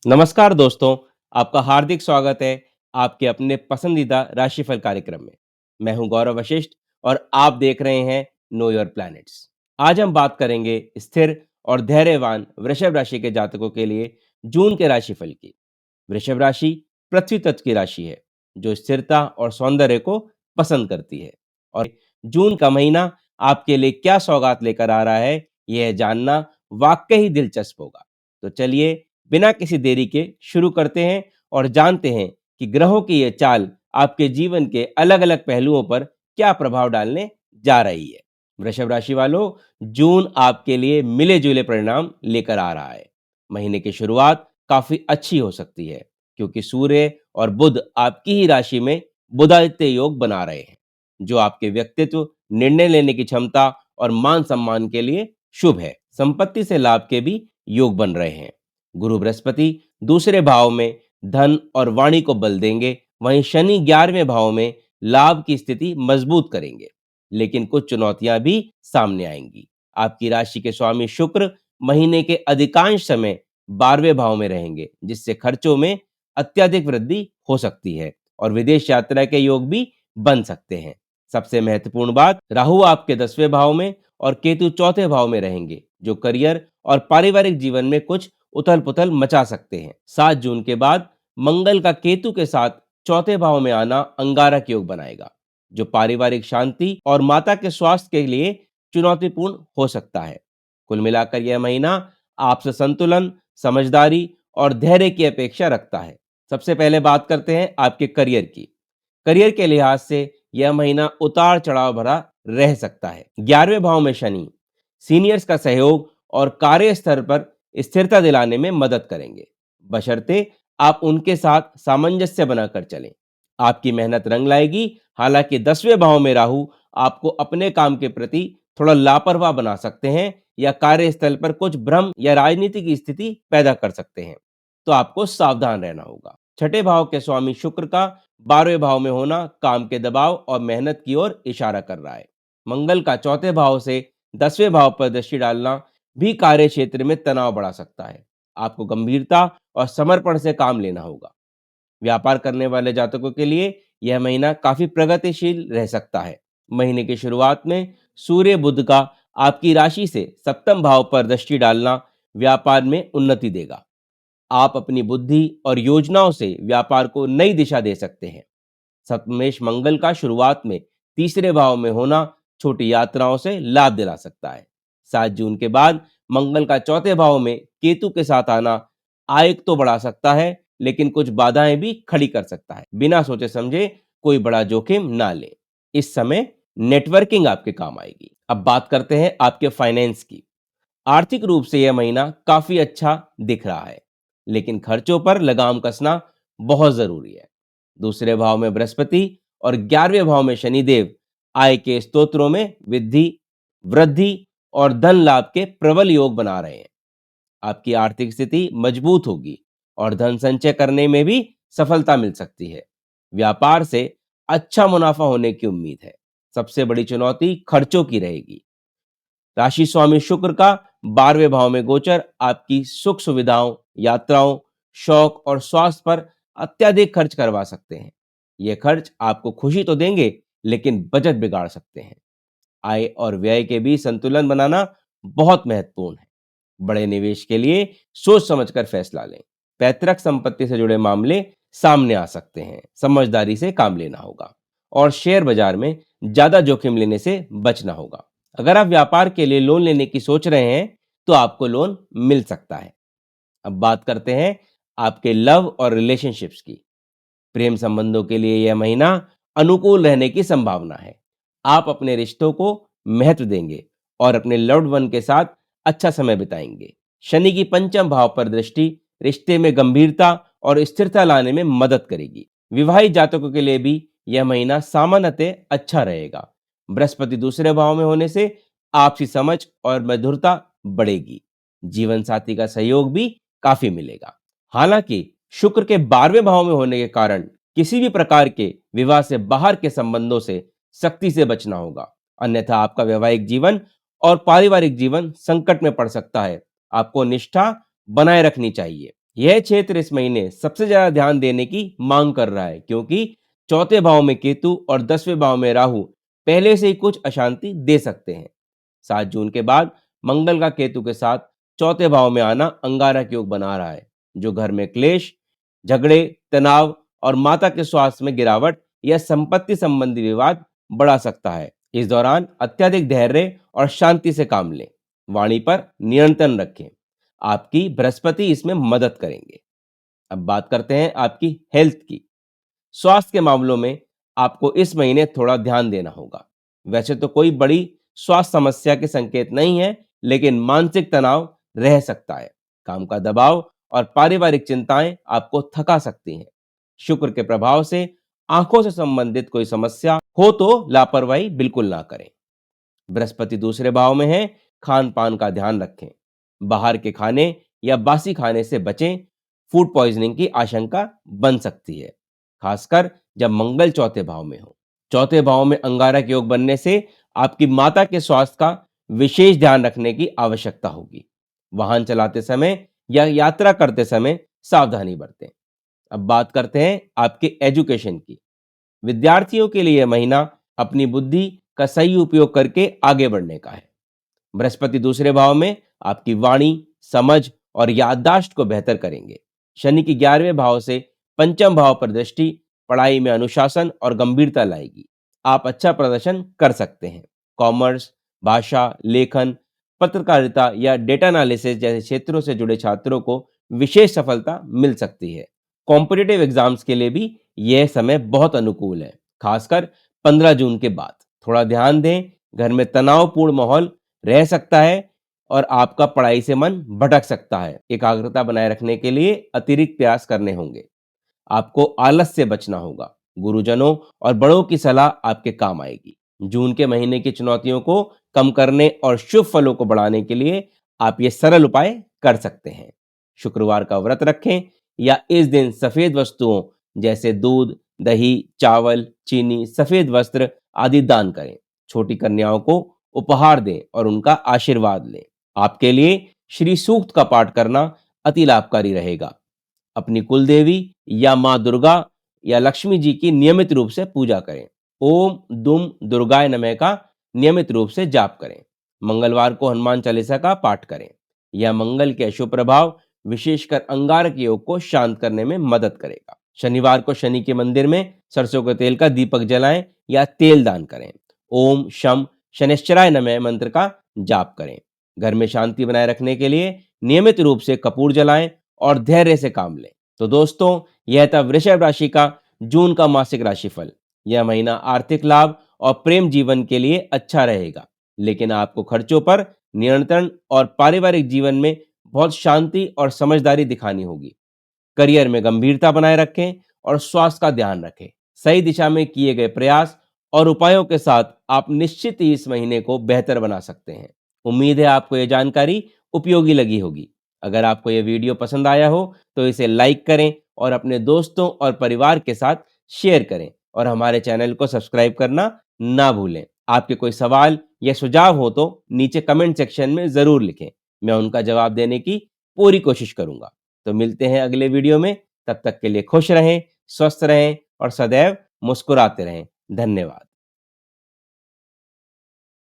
नमस्कार दोस्तों, आपका हार्दिक स्वागत है आपके अपने पसंदीदा राशिफल कार्यक्रम में। मैं हूं गौरव वशिष्ठ और आप देख रहे हैं नो योर प्लैनेट्स। आज हम बात करेंगे स्थिर और धैर्यवान वृषभ राशि के जातकों के लिए जून के राशिफल की। वृषभ राशि पृथ्वी तत्व की राशि है जो स्थिरता और सौंदर्य को पसंद करती है। और जून का महीना आपके लिए क्या सौगात लेकर आ रहा है, यह जानना वाकई ही दिलचस्प होगा। तो चलिए बिना किसी देरी के शुरू करते हैं और जानते हैं कि ग्रहों की यह चाल आपके जीवन के अलग-अलग पहलुओं पर क्या प्रभाव डालने जा रही है। वृषभ राशि वालों, जून आपके लिए मिले-जुले परिणाम लेकर आ रहा है। महीने की शुरुआत काफी अच्छी हो सकती है क्योंकि सूर्य और बुध आपकी ही राशि में बुधादित्य योग बना रहे हैं, जो आपके व्यक्तित्व, निर्णय लेने की क्षमता और मान सम्मान के लिए शुभ है। संपत्ति से लाभ के भी योग बन रहे हैं। गुरु बृहस्पति दूसरे भाव में धन और वाणी को बल देंगे, वहीं शनि 11वें भाव में लाभ की स्थिति मजबूत करेंगे। लेकिन कुछ चुनौतियां भी सामने आएंगी। आपकी राशि के स्वामी शुक्र महीने के अधिकांश समय 12वें भाव में रहेंगे, जिससे खर्चों में अत्यधिक वृद्धि हो सकती है और विदेश यात्रा के योग भी बन सकते हैं। सबसे महत्वपूर्ण बात, राहु आपके 10वें भाव में और केतु चौथे भाव में रहेंगे, जो करियर और पारिवारिक जीवन में कुछ उथल-पुथल मचा सकते हैं। 7 जून के बाद मंगल का केतु के साथ चौथे भाव में आना अंगारक योग बनाएगा, जो पारिवारिक शांति और माता के स्वास्थ्य के लिए चुनौतीपूर्ण हो सकता है। कुल मिलाकर यह महीना आपसे संतुलन, समझदारी और धैर्य की अपेक्षा रखता है। सबसे पहले बात करते हैं आपके करियर की। करियर के लिहाज से यह महीना उतार चढ़ाव भरा रह सकता है। 11वें भाव में शनि सीनियर्स का सहयोग और कार्य स्तर पर स्थिरता दिलाने में मदद करेंगे, बशर्ते आप उनके साथ सामंजस्य बनाकर चलें। आपकी मेहनत रंग लाएगी। हालांकि 10वें भाव में राहु आपको अपने काम के प्रति थोड़ा लापरवाह बना सकते हैं या कार्यस्थल पर कुछ भ्रम या राजनीति की स्थिति पैदा कर सकते हैं, तो आपको सावधान रहना होगा। छठे भाव के स्वामी शुक्र का 12वें भाव में होना काम के दबाव और मेहनत की ओर इशारा कर रहा है। मंगल का चौथे भाव से 10वें भाव पर दृष्टि डालना भी कार्य क्षेत्र में तनाव बढ़ा सकता है। आपको गंभीरता और समर्पण से काम लेना होगा। व्यापार करने वाले जातकों के लिए यह महीना काफी प्रगतिशील रह सकता है। महीने की शुरुआत में सूर्य बुध का आपकी राशि से सप्तम भाव पर दृष्टि डालना व्यापार में उन्नति देगा। आप अपनी बुद्धि और योजनाओं से व्यापार को नई दिशा दे सकते हैं। सप्तमेश मंगल का शुरुआत में तीसरे भाव में होना छोटी यात्राओं से लाभ दिला सकता है। 7 जून के बाद मंगल का चौथे भाव में केतु के साथ आना आय तो बढ़ा सकता है, लेकिन कुछ बाधाएं भी खड़ी कर सकता है। बिना सोचे समझे कोई बड़ा जोखिम ना ले। इस समय नेटवर्किंग आपके काम आएगी। अब बात करते हैं आपके फाइनेंस की। आर्थिक रूप से यह महीना काफी अच्छा दिख रहा है, लेकिन खर्चों पर लगाम कसना बहुत जरूरी है। दूसरे भाव में बृहस्पति और 11वें भाव में शनिदेव आय के स्तोत्रों में वृद्धि और धन लाभ के प्रबल योग बना रहे हैं। आपकी आर्थिक स्थिति मजबूत होगी और धन संचय करने में भी सफलता मिल सकती है। व्यापार से अच्छा मुनाफा होने की उम्मीद है। सबसे बड़ी चुनौती खर्चों की रहेगी। राशि स्वामी शुक्र का 12वें भाव में गोचर आपकी सुख सुविधाओं, यात्राओं, शौक और स्वास्थ्य पर अत्यधिक खर्च करवा सकते हैं। ये खर्च आपको खुशी तो देंगे, लेकिन बजट बिगाड़ सकते हैं। आय और व्यय के बीच संतुलन बनाना बहुत महत्वपूर्ण है। बड़े निवेश के लिए सोच समझकर फैसला लें। पैतृक संपत्ति से जुड़े मामले सामने आ सकते हैं, समझदारी से काम लेना होगा और शेयर बाजार में ज्यादा जोखिम लेने से बचना होगा। अगर आप व्यापार के लिए लोन लेने की सोच रहे हैं, तो आपको लोन मिल सकता है। अब बात करते हैं आपके लव और रिलेशनशिप्स की। प्रेम संबंधों के लिए यह महीना अनुकूल रहने की संभावना है। आप अपने रिश्तों को महत्व देंगे और अपने लव्ड वन के साथ अच्छा समय बिताएंगे। शनि की पंचम भाव पर दृष्टि रिश्ते में गंभीरता और स्थिरता लाने में मदद करेगी। विवाहित जातकों के लिए भी यह महीना सामान्यतः अच्छा रहेगा। बृहस्पति दूसरे भाव में होने से आपसी समझ और मधुरता बढ़ेगी। जीवन साथी का सहयोग भी काफी मिलेगा। हालांकि शुक्र के 12वें भाव में होने के कारण किसी भी प्रकार के विवाह से बाहर के संबंधों से सख्ती से बचना होगा, अन्यथा आपका वैवाहिक जीवन और पारिवारिक जीवन संकट में पड़ सकता है। आपको निष्ठा बनाए रखनी चाहिए। यह क्षेत्र इस महीने सबसे ज्यादा ध्यान देने की मांग कर रहा है, क्योंकि चौथे भाव में केतु और 10वें भाव में राहु पहले से ही कुछ अशांति दे सकते हैं। 7 जून के बाद मंगल का केतु के साथ चौथे भाव में आना अंगारक योग बना रहा है, जो घर में क्लेश, झगड़े, तनाव और माता के स्वास्थ्य में गिरावट या संपत्ति संबंधी विवाद बढ़ा सकता है। इस दौरान अत्यधिक धैर्य और शांति से काम लें। वाणी पर नियंत्रण रखें। आपकी बृहस्पति इसमें मदद करेंगे। अब बात करते हैं आपकी हेल्थ की। स्वास्थ्य के मामलों में आपको इस महीने थोड़ा ध्यान देना होगा। वैसे तो कोई बड़ी स्वास्थ्य समस्या के संकेत नहीं है, लेकिन मानसिक तनाव रह सकता है। काम का दबाव और पारिवारिक चिंताएं आपको थका सकती हैं। शुक्र के प्रभाव से आंखों से संबंधित कोई समस्या हो तो लापरवाही बिल्कुल ना करें। बृहस्पति दूसरे भाव में है, खान पान का ध्यान रखें। बाहर के खाने या बासी खाने से बचें। फूड पॉइजनिंग की आशंका बन सकती है, खासकर जब मंगल चौथे भाव में हो। चौथे भाव में अंगारक योग बनने से आपकी माता के स्वास्थ्य का विशेष ध्यान रखने की आवश्यकता होगी। वाहन चलाते समय या यात्रा करते समय सावधानी बरतें। अब बात करते हैं आपके एजुकेशन की। विद्यार्थियों के लिए यह महीना अपनी बुद्धि का सही उपयोग करके आगे बढ़ने का है। बृहस्पति दूसरे भाव में आपकी वाणी, समझ और याददाश्त को बेहतर करेंगे। शनि की 11वें भाव से पंचम भाव पर दृष्टि पढ़ाई में अनुशासन और गंभीरता लाएगी। आप अच्छा प्रदर्शन कर सकते हैं। कॉमर्स, भाषा, लेखन, पत्रकारिता या डेटा एनालिसिस जैसे क्षेत्रों से जुड़े छात्रों को विशेष सफलता मिल सकती है। कॉम्पिटिटिव एग्जाम्स के लिए भी यह समय बहुत अनुकूल है, खासकर 15 जून के बाद। थोड़ा ध्यान दें, घर में तनावपूर्ण माहौल रह सकता है और आपका पढ़ाई से मन भटक सकता है। एकाग्रता बनाए रखने के लिए अतिरिक्त प्रयास करने होंगे। आपको आलस से बचना होगा। गुरुजनों और बड़ों की सलाह आपके काम आएगी। जून के महीने की चुनौतियों को कम करने और शुभ फलों को बढ़ाने के लिए आप ये सरल उपाय कर सकते हैं। शुक्रवार का व्रत रखें या इस दिन सफेद वस्तुओं जैसे दूध, दही, चावल, चीनी, सफेद वस्त्र आदि दान करें। छोटी कन्याओं को उपहार दें और उनका आशीर्वाद लें। आपके लिए श्री सूक्त का पाठ करना अति लाभकारी रहेगा। अपनी कुलदेवी या मां दुर्गा या लक्ष्मी जी की नियमित रूप से पूजा करें। ओम दुम दुर्गाय नमः का नियमित रूप से जाप करें। मंगलवार को हनुमान चालीसा का पाठ करें। यह मंगल के अशुभ प्रभाव, विशेषकर अंगारक योग को शांत करने में मदद करेगा। शनिवार को शनि के मंदिर में सरसों के तेल का दीपक जलाएं या तेल दान करें। ओम शम शनिश्चराय नमः मंत्र का जाप करें। घर में शांति बनाए रखने के लिए नियमित रूप से कपूर जलाएं और धैर्य से काम लें। तो दोस्तों, यह था वृषभ राशि का जून का मासिक राशिफल। यह महीना आर्थिक लाभ और प्रेम जीवन के लिए अच्छा रहेगा, लेकिन आपको खर्चों पर नियंत्रण और पारिवारिक जीवन में बहुत शांति और समझदारी दिखानी होगी। करियर में गंभीरता बनाए रखें और स्वास्थ्य का ध्यान रखें। सही दिशा में किए गए प्रयास और उपायों के साथ आप निश्चित ही इस महीने को बेहतर बना सकते हैं। उम्मीद है आपको यह जानकारी उपयोगी लगी होगी। अगर आपको यह वीडियो पसंद आया हो तो इसे लाइक करें और अपने दोस्तों और परिवार के साथ शेयर करें और हमारे चैनल को सब्सक्राइब करना ना भूलें। आपके कोई सवाल या सुझाव हो तो नीचे कमेंट सेक्शन में जरूर लिखें। मैं उनका जवाब देने की पूरी कोशिश करूंगा। तो मिलते हैं अगले वीडियो में। तब तक के लिए खुश रहें, स्वस्थ रहें और सदैव मुस्कुराते रहें। धन्यवाद।